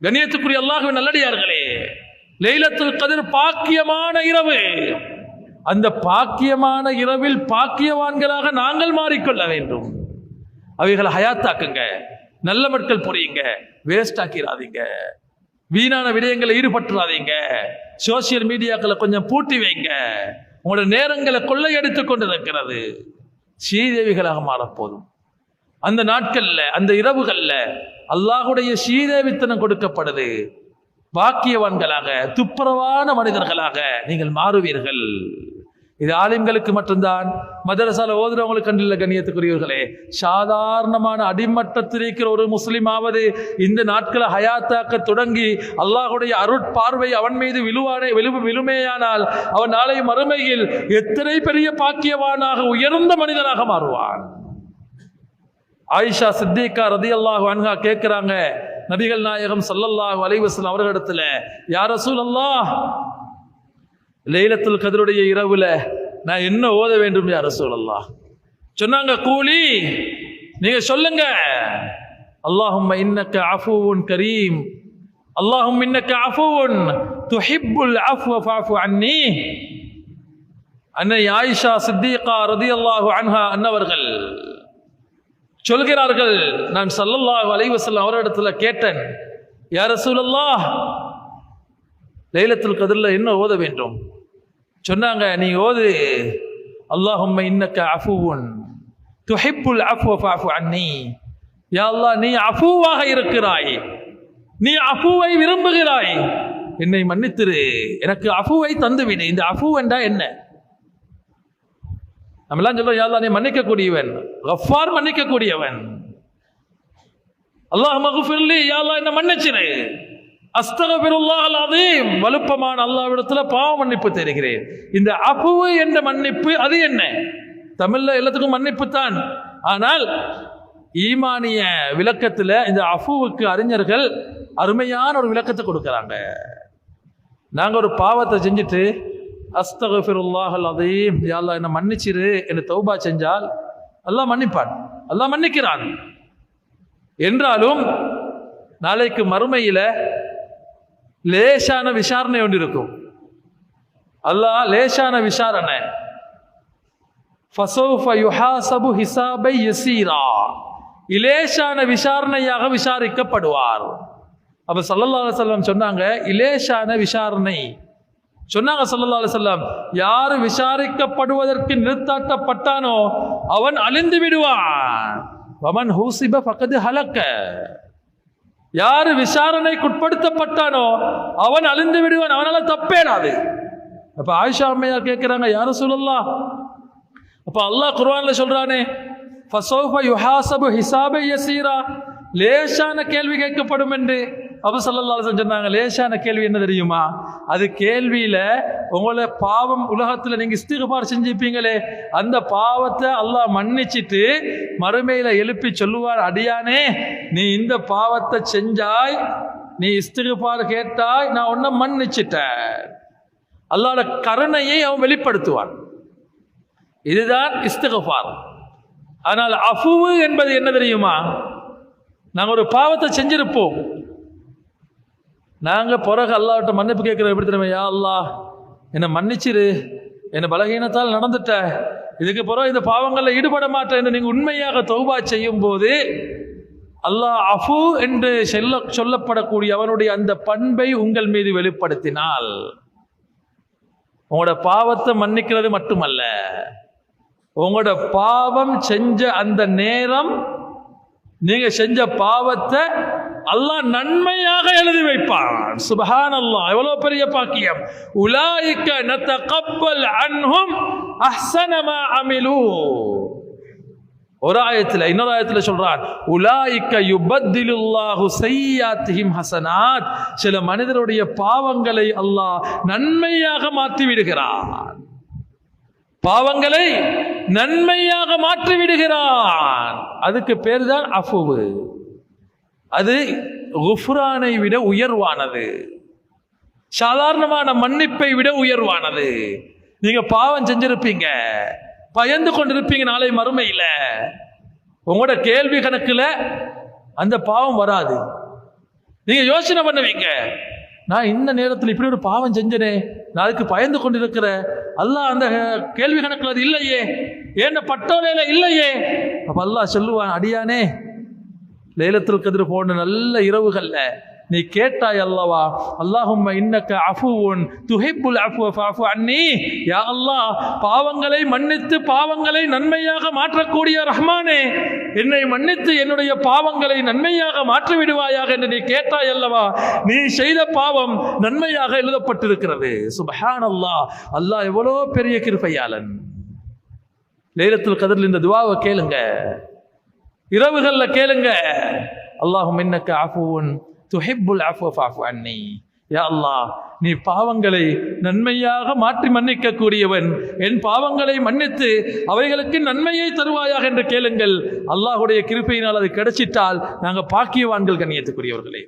கண்ணியத்துக்குரிய அல்லாஹ்வின் நல்லடியார்களே, லைலத்துல் கத்ர் பாக்கியமான இரவு. அந்த பாக்கியமான இரவில் பாக்கியவான்களாக நாங்கள் மாறிக்கொள்ள வேண்டும். அவைகளை ஹயாத்தாக்குங்க, நல்ல மக்கள் புரியுங்க, வேஸ்ட் ஆக்கிடாதீங்க, வீணான விடயங்களை ஈடுபட்டுறாதீங்க, சோசியல் மீடியாக்களை கொஞ்சம் பூட்டி வைங்க. உங்களோட நேரங்களை கொள்ளையடித்துக் கொண்டிருக்கிறது. ஸ்ரீதேவிகளாக மாறப்போதும். அந்த நாட்கள்ல, அந்த இரவுகள்ல அல்லாஹுடைய ஸ்ரீதேவித்தனம் கொடுக்கப்படுது. பாக்கியவான்களாக, துப்புரவான மனிதர்களாக நீங்கள் மாறுவீர்கள். இது ஆலிம்களுக்கு மட்டும்தான், மதரசால ஓதுறவங்களுக்கு கண்டில்ல. கண்ணியத்துக்குரியவர்களே, சாதாரணமான அடிமட்டத்தில் இருக்கிற ஒரு முஸ்லிமாவது இந்த நாட்களை ஹயாத்தாக்க தொடங்கி அல்லாஹுடைய அருட்பார்வை அவன் மீது விழுமையானால் அவன் நாளை மறுமையில் எத்தனை பெரிய பாக்கியவானாக, உயர்ந்த மனிதனாக மாறுவான். ஆயிஷா சித்திகா ரலியல்லாஹு அன்ஹா கேட்கிறாங்க, நபிகள் நாயகம் ஸல்லல்லாஹு அலைஹி வஸல்லம் அவர்களிடத்துல, யா ரசூலல்லாஹ், லைலத்துல் கத்ருடைய இரவுல நான் என்ன ஓத வேண்டும் யா ரசூலல்லாஹ்? சொன்னாங்க, கூலி, நீங்க சொல்லுங்க, அல்லாஹும்ம இன்னக அஃபூவுன் கரீம், அல்லாஹும்ம இன்னக அஃபூவுன் துஹிப்புல் அஃவ ஃபஅஃபு அன்னி. அன்னை ஆயிஷா சித்திகா ரலியல்லாஹு அன்ஹா அன்னவர்கள் சொல்கிறார்கள், நான் ஸல்லல்லாஹு அலைஹி வஸல்லம் அவரிடத்துல கேட்டேன், யா ரசூலல்லாஹ், லைலத்துல் கத்ர்ல என்ன ஓத வேண்டும்? சொன்னாங்க, நீ ஓது, அல்லாஹும்ம இன்னக அஃபூவுன் துஹிப்புல் அஃவ ஃபஅஃபு அன்னி. யா அல்லாஹ், நீ அஃபூவாக இருக்கிறாய், நீ அஃபூவை விரும்புகிறாய், என்னை மன்னித்திரு, எனக்கு அஃபூவை தந்துவிடு. இந்த அஃபூ என்றா என்ன? நம்மெல்லாம் சொல்றோம், யா அல்லாஹ் நீ மன்னிக்கக்கூடியவன், கஃபார், மன்னிக்கக்கூடியவன். அல்லாஹ் மக்ஃபிர்லி, யா அல்லாஹ் என்ன மன்னிச்சிரு. அஸ்தக்ஃபிருல்லாஹல் அஸீம், வலுப்பமான அல்லாஹ்விடத்துல பாவ மன்னிப்பு தேடுகிறேன். இந்த அஃபு என்ற மன்னிப்பு அது என்ன? தமிழ்ல எல்லாத்துக்கும் மன்னிப்பு தான். ஆனால் ஈமானிய விளக்கத்துல இந்த அஃபுவுக்கு அறிஞர்கள் அருமையான ஒரு விளக்கத்தை கொடுக்கறாங்க. நாங்க ஒரு பாவத்தை செஞ்சுட்டு அஸ்தக்ஃபிருல்லாஹல் அஸீம், யா அல்லாஹ் என்ன மன்னிச்சிரு என்று தௌபா செஞ்சால் அல்லாஹ் மன்னிப்பான், அல்லாஹ் மன்னிக்கிறான். என்றாலும் நாளைக்கு மறுமையில லேசான விசாரணை ஒன்று இருக்கும். அல்லாஹ் லேசான விசாரணை, ஃபஸௌஃப யுஹாஸபு ஹிஸாபை யஸீரா, இலேசான விசாரணையாக விசாரிக்கப்படுவார். அப்ப ஸல்லல்லாஹு அலைஹி வஸல்லம் சொன்னாங்க, இலேசான விசாரணை சொன்னாங்க. ஸல்லல்லாஹு அலைஹி வஸல்லம், யார் விசாரிக்கப்படுவதற்கு நிறுத்தாட்டப்பட்டானோ அவன் அழிந்து விடுவான். வமன் ஹூசிப ஃபகத் ஹலக்க, யாரு விசாரணைக்குட்படுத்தப்பட்டானோ அவன் அழிந்து விடுவான், அவனால தப்பேடாது. அப்ப ஆயிஷா அம்மையார் கேட்கிறாங்க, யா ரசூலல்லாஹ், அப்ப அல்லாஹ் குர்ஆன்ல சொல்றானே, ஃபஸௌஃப யுஹாஸபு ஹிஸாபை யஸீரா, லேசான கேள்வி கேட்கப்படும் என்று. அப்ப ஸல்லல்லாஹு அலைஹி வஸல்லம் சொன்னாங்க, லேசான கேள்வி என்ன தெரியுமா? அது கேள்வியில உங்களை பாவம் உலகத்துல நீங்க இஸ்திக்ஃபார் செஞ்சிருப்பீங்களே, அந்த பாவத்தை அல்லாஹ் மன்னிச்சிட்டு மறுமையில எழுப்பி சொல்லுவார், அடியானே நீ இந்த பாவத்தை செஞ்சாய், நீ இஸ்திக்ஃபார் கேட்டாய், நான் உன்னை மன்னிச்சிட்டேன். அல்லாஹ்வோட கருணையை அவன் வெளிப்படுத்துவான். இதுதான் இஸ்திக்ஃபார். ஆனால் அஃபு என்பது என்ன தெரியுமா? நாங்க ஒரு பாவத்தை செஞ்சிருப்போம், நாங்க பிறகு அல்லாஹ்விட்ட மன்னிப்பு கேட்கிறோம். எப்படி தெரியுமா? யா அல்லாஹ் என்னை மன்னிச்சிரு, என்னை பலகீனத்தால் நடந்துட்ட, இதுக்கு பிறகு இந்த பாவங்களில் ஈடுபட மாட்டேன் என்று நீங்க உண்மையாக தௌபா செய்யும் போது அல்லாஹ் அஃபு என்று சொல்லப்படக்கூடிய அவனுடைய அந்த பண்பை உங்கள் மீது வெளிப்படுத்தினால், உங்களோட பாவத்தை மன்னிக்கிறது மட்டுமல்ல, உங்களோட பாவம் செஞ்ச அந்த நேரம் நீங்க செஞ்ச பாவத்தை அல்லாஹ் நன்மையாக எழுதி வைப்பான். சுப்ஹானல்லாஹ், எவ்வளவு பெரிய பாக்கியம். உலாயிக நதகப்பல் அன்ஹும் அஹ்ஸன மா அமிலு. ஒரு ஆயத்துல, இன்னொரு ஆயத்துல சொல்றான், உலாயிக யுபத்திலுல்லாஹு ஸய்யாத்திஹிம் ஹஸனாத், சில மனிதருடைய பாவங்களை அல்லாஹ் நன்மையாக மாற்றி விடுகிறான், பாவங்களை நன்மையாக மாற்றி விடுகிறான். அதுக்கு பேர் தான் அஃபுவு. அது குஃப்ரானை விட உயர்வானது, சாதாரணமான மன்னிப்பை விட உயர்வானது. நீங்க பாவம் செஞ்சிருப்பீங்க, பயந்து கொண்டிருப்பீங்க, நாளை மறுமையில் உங்களோட கேள்வி கணக்குல அந்த பாவம் வராது. நீங்க யோசனை பண்ணுவீங்க, நான் இந்த நேரத்தில் இப்படி ஒரு பாவம் செஞ்சனே, நான் அதுக்கு பயந்து கொண்டிருக்கிற அல்லாஹ் அந்த கேள்வி கணக்கில் அது இல்லையே, ஏன்ன பட்டோலையில இல்லையே. அப்ப அல்லாஹ் சொல்லுவான், அடியானே லைலத்துல் கத்ர் போன்ற நல்ல இரவுகள்ல நீ கேட்டாய் அல்லவா, அல்லாஹும்ம இன்னக அஃபுவுன் துஹிப்புல் அஃப்வ ஃபஅஃபு அன்னி, யா அல்லாஹ் பாவங்களை மன்னித்து பாவங்களை நன்மையாக மாற்றக்கூடிய ரஹ்மானே, என்னை மன்னித்து என்னுடைய பாவங்களை நன்மையாக மாற்றி விடுவாயாக என்று நீ கேட்டாய் அல்லவா, நீ செய்த பாவம் நன்மையாக எழுதப்பட்டிருக்கிறது. சுப்ஹானல்லாஹ், அல்லாஹ் எவ்வளோ பெரிய கிருபையாளன். லைலத்துல் கத்ரில் இந்த துஆவை கேளுங்க, இரவுகள்ல கேளுங்க. அல்லாஹும்ம இன்னக அஃபுவுன் துஹிப்புல் அஃப்வ ஃபஅஃபு அன்னி, யா அல்லாஹ் நீ பாவங்களை நன்மையாக மாற்றி மன்னிக்க கூடியவன், என் பாவங்களை மன்னித்து அவைகளுக்கு நன்மையை தருவாயாக என்று கேளுங்கள். அல்லாஹுடைய கிருபையினால் அது கிடைச்சிட்டால் நாங்கள் பாக்கியவான்கள், கண்ணியத்துக்குரியவர்களே.